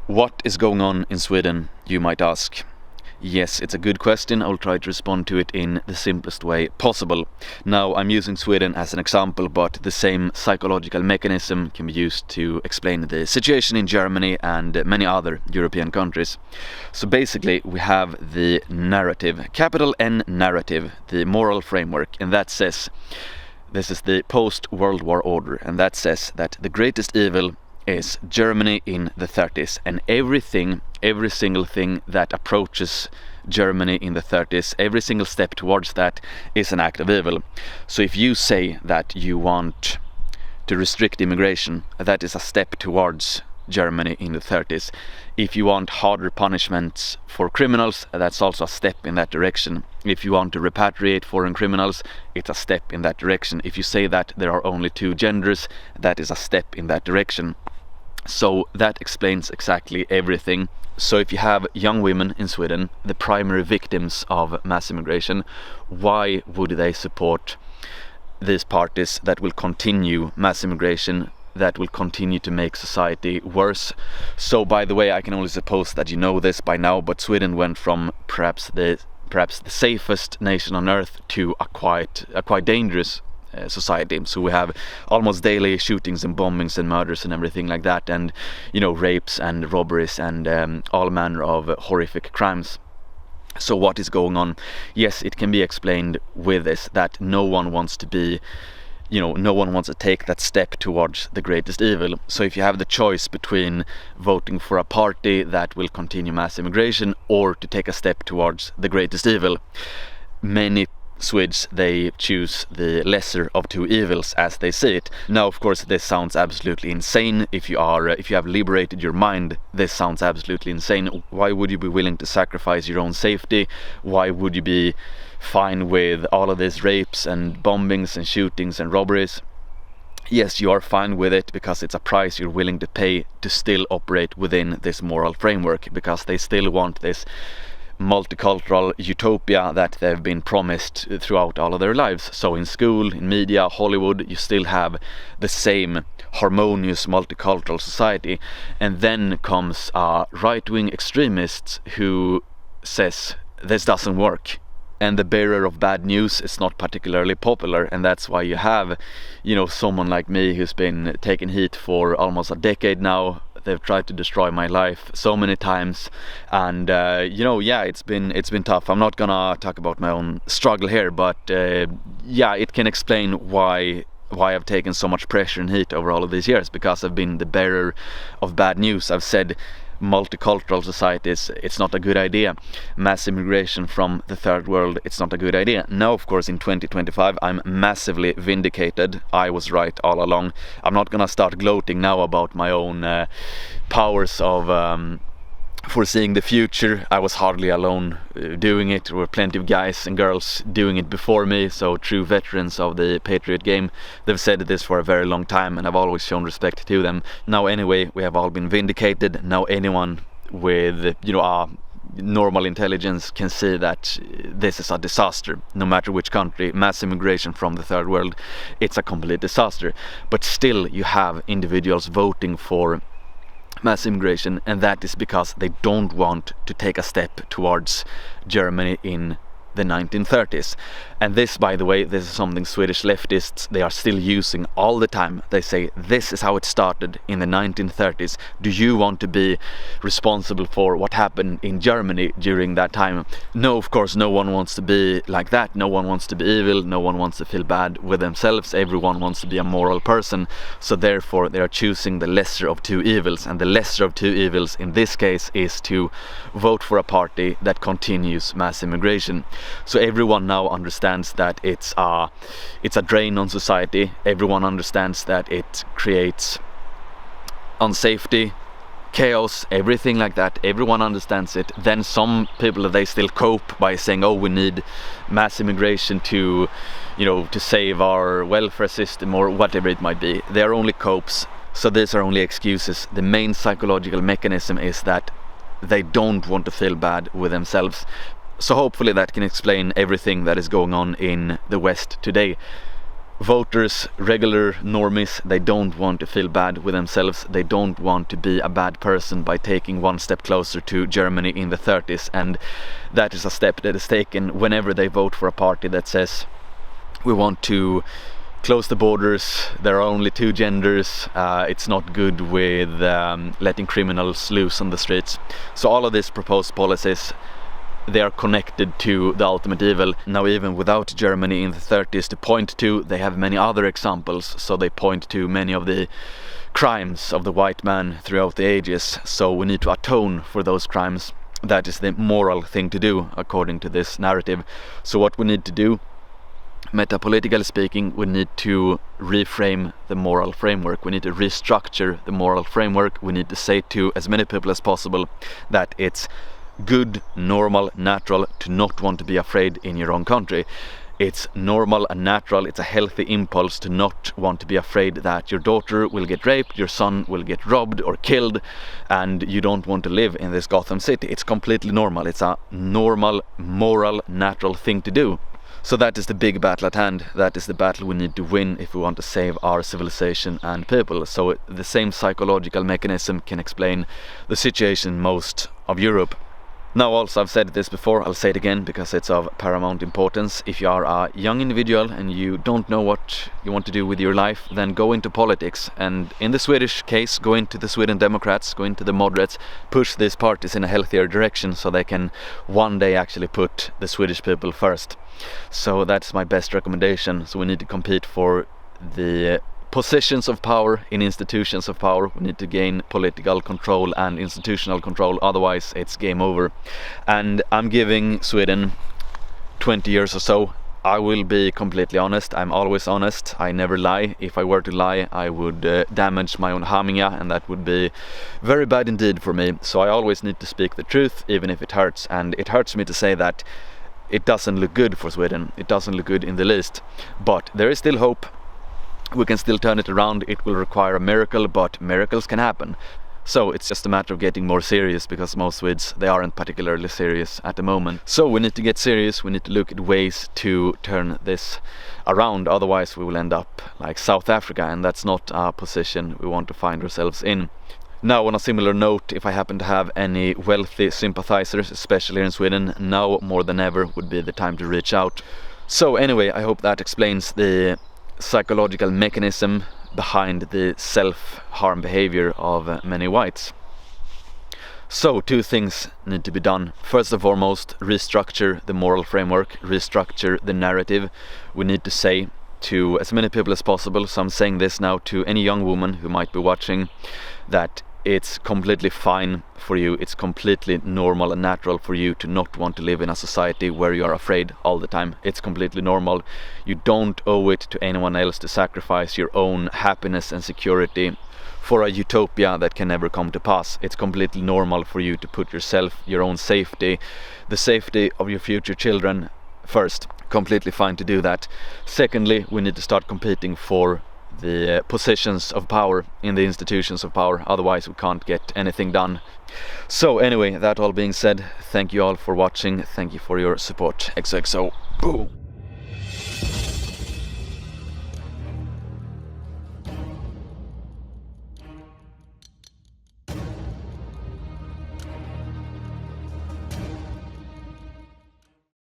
What is going on in Sweden, you might ask? Yes, it's a good question. I'll try to respond to it in the simplest way possible. Now, I'm using Sweden as an example, but the same psychological mechanism can be used to explain the situation in Germany and many other European countries. So basically, we have the narrative, capital N narrative, the moral framework, and that says, this is the post-World War order, and that says that the greatest evil is Germany in the 30s, and every single thing that approaches Germany in the 30s, every single step towards that is an act of evil. So if you say that you want to restrict immigration, that is a step towards Germany in the 30s. If you want harder punishments for criminals, that's also a step in that direction. If you want to repatriate foreign criminals, it's a step in that direction. If you say that there are only two genders, that is a step in that direction. So that explains exactly everything. So if you have young women in Sweden, the primary victims of mass immigration, why would they support these parties that will continue mass immigration, that will continue to make society worse? So by the way, I can only suppose that you know this by now, but Sweden went from perhaps the safest nation on earth to a quite dangerous society. So we have almost daily shootings and bombings and murders and everything like that, and rapes and robberies and all manner of horrific crimes. So what is going on? Yes, it can be explained with this, that no one wants to be no one wants to take that step towards the greatest evil. So if you have the choice between voting for a party that will continue mass immigration or to take a step towards the greatest evil, many Swedes, they choose the lesser of two evils, as they see it. Now, of course, this sounds absolutely insane. If you have liberated your mind, this sounds absolutely insane. Why would you be willing to sacrifice your own safety? Why would you be fine with all of these rapes and bombings and shootings and robberies? Yes, you are fine with it because it's a price you're willing to pay to still operate within this moral framework, because they still want this multicultural utopia that they've been promised throughout all of their lives. So in school, in media, Hollywood, you still have the same harmonious multicultural society, and then comes right-wing extremists who says this doesn't work, and the bearer of bad news is not particularly popular, and that's why you have someone like me who's been taking heat for almost a decade now. They've tried to destroy my life so many times, and it's been tough. I'm not gonna talk about my own struggle here, but it can explain why I've taken so much pressure and heat over all of these years, because I've been the bearer of bad news. I've said multicultural societies, it's not a good idea. Mass immigration from the third world, it's not a good idea. Now, of course, in 2025, I'm massively vindicated. I was right all along. I'm not gonna start gloating now about my own powers of foreseeing the future. I was hardly alone doing it. There were plenty of guys and girls doing it before me, so true veterans of the Patriot game. They've said this for a very long time, and I've always shown respect to them. Now anyway, we have all been vindicated. Now anyone with normal intelligence can see that this is a disaster. No matter which country, mass immigration from the third world, it's a complete disaster. But still, you have individuals voting for mass immigration, and that is because they don't want to take a step towards Germany in the 1930s. And this, by the way, this is something Swedish leftists, they are still using all the time. They say, this is how it started in the 1930s. Do you want to be responsible for what happened in Germany during that time? No, of course, no one wants to be like that. No one wants to be evil. No one wants to feel bad with themselves. Everyone wants to be a moral person. So therefore, they are choosing the lesser of two evils. And the lesser of two evils in this case is to vote for a party that continues mass immigration. So everyone now understands that it's a drain on society. Everyone understands that it creates unsafety, chaos, everything like that. Everyone understands it. Then some people, they still cope by saying, oh, we need mass immigration to save our welfare system or whatever it might be. They are only copes. So these are only excuses. The main psychological mechanism is that they don't want to feel bad with themselves. So hopefully that can explain everything that is going on in the West today. voters, regular normies, they don't want to feel bad with themselves. They don't want to be a bad person by taking one step closer to Germany in the 30s, and that is a step that is taken whenever they vote for a party that says we want to close the borders, there are only two genders, it's not good with letting criminals loose on the streets. So all of these proposed policies, they are connected to the ultimate evil. Now, even without Germany in the 30s to point to, they have many other examples. So they point to many of the crimes of the white man throughout the ages. So we need to atone for those crimes. That is the moral thing to do, according to this narrative. So what we need to do, metapolitically speaking, we need to reframe the moral framework. We need to restructure the moral framework. We need to say to as many people as possible that it's good, normal, natural to not want to be afraid in your own country. It's normal and natural, it's a healthy impulse to not want to be afraid that your daughter will get raped, your son will get robbed or killed, and you don't want to live in this Gotham City. It's completely normal. It's a normal, moral, natural thing to do. So that is the big battle at hand. That is the battle we need to win if we want to save our civilization and people. So the same psychological mechanism can explain the situation in most of Europe. Now, also, I've said this before, I'll say it again because it's of paramount importance. If you are a young individual and you don't know what you want to do with your life, then go into politics. And in the Swedish case, go into the Sweden Democrats, go into the moderates, push these parties in a healthier direction so they can one day actually put the Swedish people first. So that's my best recommendation. So we need to compete for the positions of power in institutions of power. We need to gain political control and institutional control, otherwise it's game over. And I'm giving Sweden 20 years or so. I will be completely honest. I'm always honest. I never lie. If I were to lie, I would damage my own haminga, and that would be very bad indeed for me. So I always need to speak the truth, even if it hurts. And it hurts me to say that it doesn't look good for Sweden. It doesn't look good in the least. But there is still hope. We can still turn it around. It will require a miracle, but miracles can happen. So it's just a matter of getting more serious, because most Swedes, they aren't particularly serious at the moment. So we need to get serious. We need to look at ways to turn this around. Otherwise we will end up like South Africa, and that's not a position we want to find ourselves in. Now, on a similar note, if I happen to have any wealthy sympathizers, especially here in Sweden, now more than ever would be the time to reach out. So anyway, I hope that explains the psychological mechanism behind the self-harm behavior of many whites. So two things need to be done. First and foremost, restructure the moral framework, restructure the narrative. We need to say to as many people as possible, so I'm saying this now to any young woman who might be watching, that it's completely fine for you, it's completely normal and natural for you to not want to live in a society where you are afraid all the time. It's completely normal. You don't owe it to anyone else to sacrifice your own happiness and security for a utopia that can never come to pass. It's completely normal for you to put yourself, your own safety, the safety of your future children first. Completely fine to do that. Secondly, we need to start competing for the positions of power in the institutions of power, otherwise we can't get anything done. So anyway, that all being said, thank you all for watching, thank you for your support. XOXO. Boom.